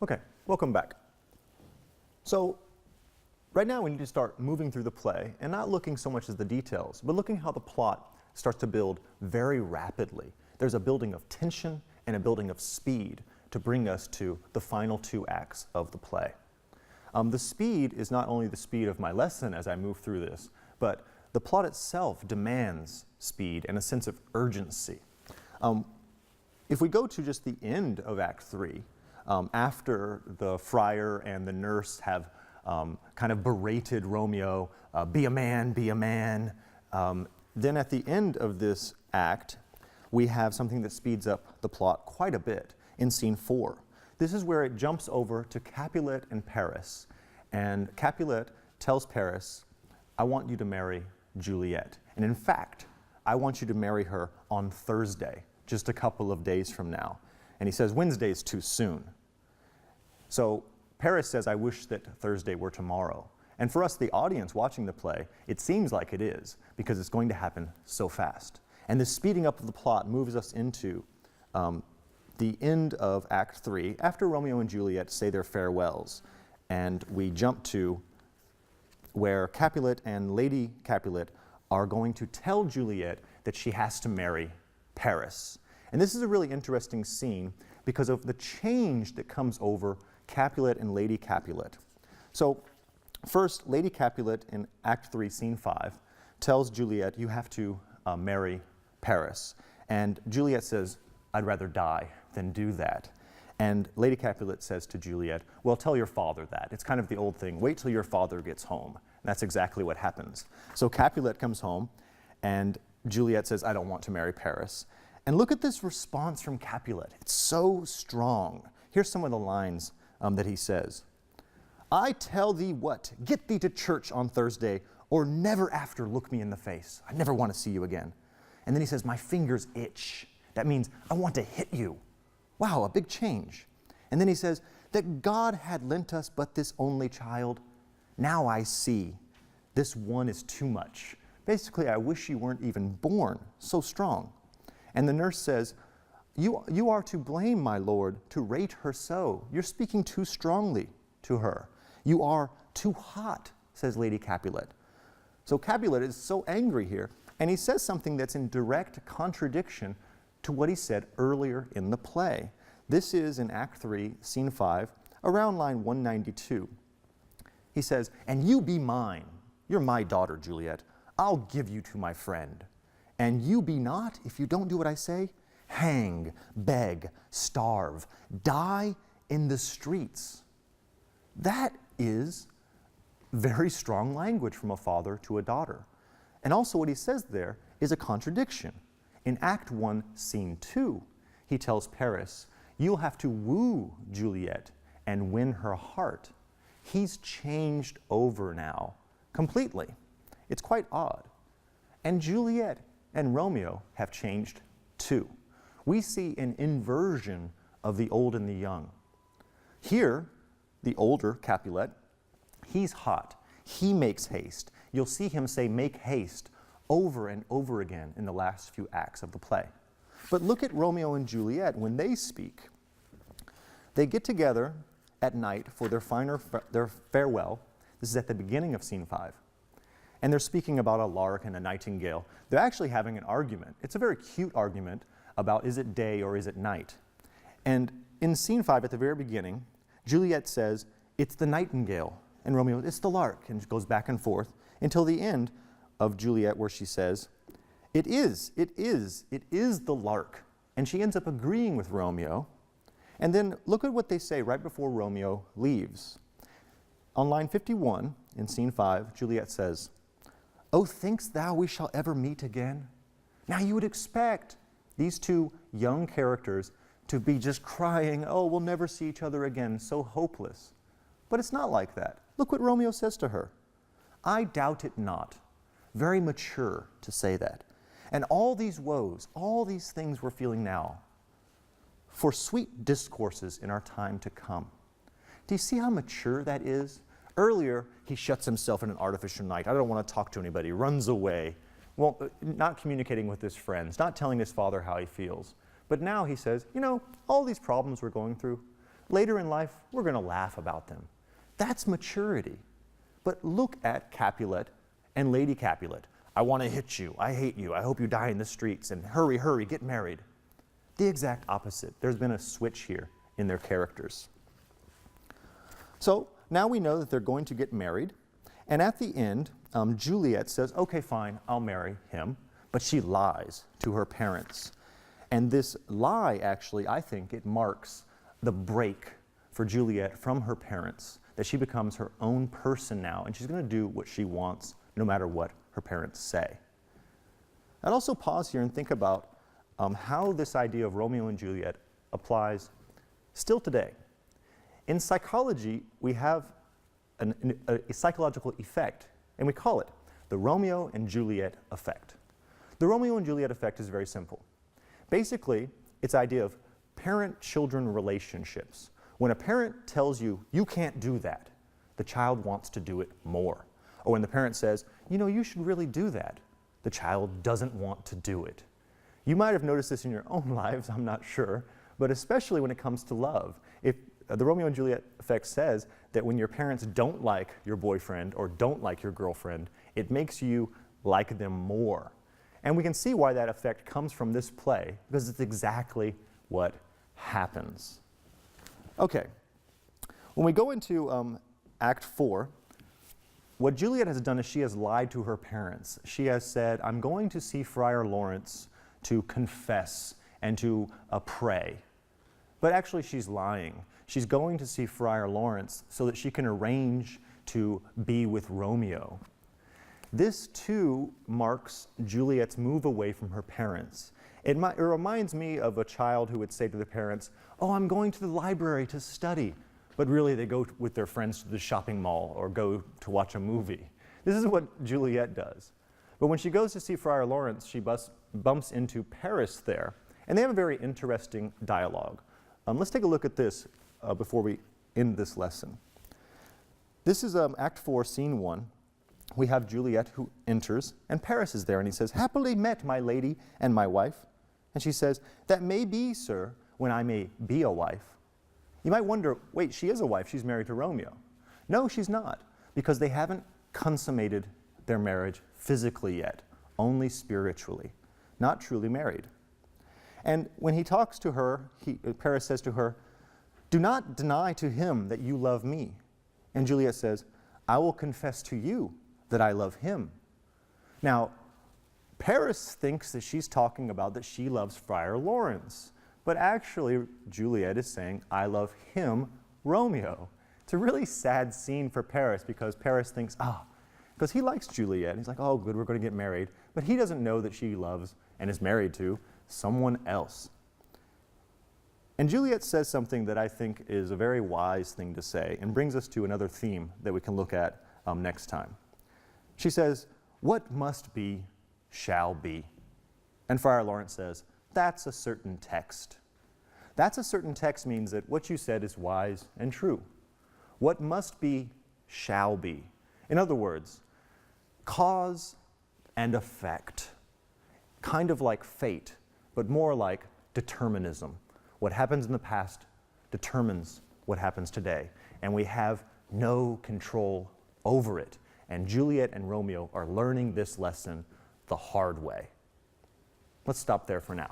Okay, welcome back. So, right now we need to start moving through the play and not looking so much at the details, but looking how the plot starts to build very rapidly. There's a building of tension and a building of speed to bring us to the final two acts of the play. The speed is not only the speed of my lesson as I move through this, but the plot itself demands speed and a sense of urgency. If we go to just the end of Act 3, after the friar and the nurse have kind of berated Romeo, be a man, then at the end of this act, we have something that speeds up the plot quite a bit in scene 4. This is where it jumps over to Capulet and Paris, and Capulet tells Paris, I want you to marry Juliet, and in fact, I want you to marry her on Thursday, just a couple of days from now. And he says, Wednesday's too soon. So Paris says, I wish that Thursday were tomorrow. And for us, the audience watching the play, it seems like it is, because it's going to happen so fast. And this speeding up of the plot moves us into the end of Act 3, after Romeo and Juliet say their farewells. And we jump to where Capulet and Lady Capulet are going to tell Juliet that she has to marry Paris. And this is a really interesting scene because of the change that comes over Capulet and Lady Capulet. So first, Lady Capulet in Act 3, Scene 5, tells Juliet, you have to marry Paris. And Juliet says, I'd rather die than do that. And Lady Capulet says to Juliet, well, tell your father that. It's kind of the old thing, wait till your father gets home. And that's exactly what happens. So Capulet comes home, and Juliet says, I don't want to marry Paris. And look at this response from Capulet. It's so strong. Here's some of the lines that he says. I tell thee what, get thee to church on Thursday, or never after look me in the face. I never want to see you again. And then he says, my fingers itch. That means I want to hit you. Wow, a big change. And then he says, that God had lent us but this only child. Now I see, this one is too much. Basically, I wish you weren't even born, so strong. And the nurse says, you are to blame, my lord, to rate her so. You're speaking too strongly to her. You are too hot, says Lady Capulet. So Capulet is so angry here, and he says something that's in direct contradiction to what he said earlier in the play. This is in Act 3, Scene 5, around line 192. He says, and you be mine. You're my daughter, Juliet. I'll give you to my friend. And you be not, if you don't do what I say, hang, beg, starve, die in the streets. That is very strong language from a father to a daughter. And also what he says there is a contradiction. In Act 1, Scene 2, he tells Paris, you'll have to woo Juliet and win her heart. He's changed over now, completely. It's quite odd. And Juliet and Romeo have changed too. We see an inversion of the old and the young. Here, the older Capulet, he's hot. He makes haste. You'll see him say, make haste, over and over again in the last few acts of the play. But look at Romeo and Juliet when they speak. They get together at night for their farewell. This is at the beginning of Scene 5. And they're speaking about a lark and a nightingale. They're actually having an argument. It's a very cute argument about is it day or is it night. And in Scene 5 at the very beginning, Juliet says, it's the nightingale. And Romeo, it's the lark, and goes back and forth until the end of Juliet where she says, it is the lark. And she ends up agreeing with Romeo. And then look at what they say right before Romeo leaves. On line 51 in Scene 5, Juliet says, oh, thinkst thou we shall ever meet again? Now you would expect these two young characters to be just crying, oh, we'll never see each other again, so hopeless. But it's not like that. Look what Romeo says to her. I doubt it not. Very mature to say that. And all these woes, all these things we're feeling now, for sweet discourses in our time to come. Do you see how mature that is? Earlier, he shuts himself in an artificial night. I don't want to talk to anybody, runs away, not communicating with his friends, not telling his father how he feels. But now he says, you know, all these problems we're going through, Later in life, we're going to laugh about them. That's maturity. But look at Capulet and Lady Capulet. I want to hit you. I hate you. I hope you die in the streets. And hurry, hurry, get married. The exact opposite. There's been a switch here in their characters. So now we know that they're going to get married. And at the end, Juliet says, okay, fine, I'll marry him. But she lies to her parents. And this lie, actually, I think it marks the break for Juliet from her parents, that she becomes her own person now, and she's going to do what she wants, no matter what her parents say. I'd also pause here and think about how this idea of Romeo and Juliet applies still today. In psychology, we have a psychological effect, and we call it the Romeo and Juliet effect. The Romeo and Juliet effect is very simple. Basically, it's the idea of parent-children relationships. When a parent tells you, you can't do that, the child wants to do it more. Or when the parent says, you know, you should really do that, the child doesn't want to do it. You might have noticed this in your own lives, I'm not sure, but especially when it comes to love. If the Romeo and Juliet effect says that when your parents don't like your boyfriend or don't like your girlfriend, it makes you like them more. And we can see why that effect comes from this play, because it's exactly what happens. Okay, when we go into Act 4, what Juliet has done is she has lied to her parents. She has said, I'm going to see Friar Lawrence to confess and to pray. But actually she's lying. She's going to see Friar Lawrence so that she can arrange to be with Romeo. This too marks Juliet's move away from her parents. It reminds me of a child who would say to their parents, oh, I'm going to the library to study. But really they go with their friends to the shopping mall or go to watch a movie. This is what Juliet does. But when she goes to see Friar Lawrence, she bumps into Paris there. And they have a very interesting dialogue. Let's take a look at this before we end this lesson. This is Act 4, Scene 1. We have Juliet who enters, and Paris is there, and he says, happily met, my lady and my wife. And she says, that may be, sir, when I may be a wife. You might wonder, wait, she is a wife, she's married to Romeo. No, she's not, because they haven't consummated their marriage physically yet, only spiritually, not truly married. And when he talks to her, Paris says to her, do not deny to him that you love me. And Juliet says, I will confess to you that I love him. Now, Paris thinks that she's talking about that she loves Friar Lawrence, but actually Juliet is saying, I love him, Romeo. It's a really sad scene for Paris because Paris thinks, because he likes Juliet. He's like, oh, good, we're going to get married. But he doesn't know that she loves and is married to someone else. And Juliet says something that I think is a very wise thing to say and brings us to another theme that we can look at next time. She says, what must be, shall be. And Friar Lawrence says, that's a certain text. That's a certain text means that what you said is wise and true. What must be, shall be. In other words, cause and effect. Kind of like fate, but more like determinism. What happens in the past determines what happens today, and we have no control over it. And Juliet and Romeo are learning this lesson the hard way. Let's stop there for now.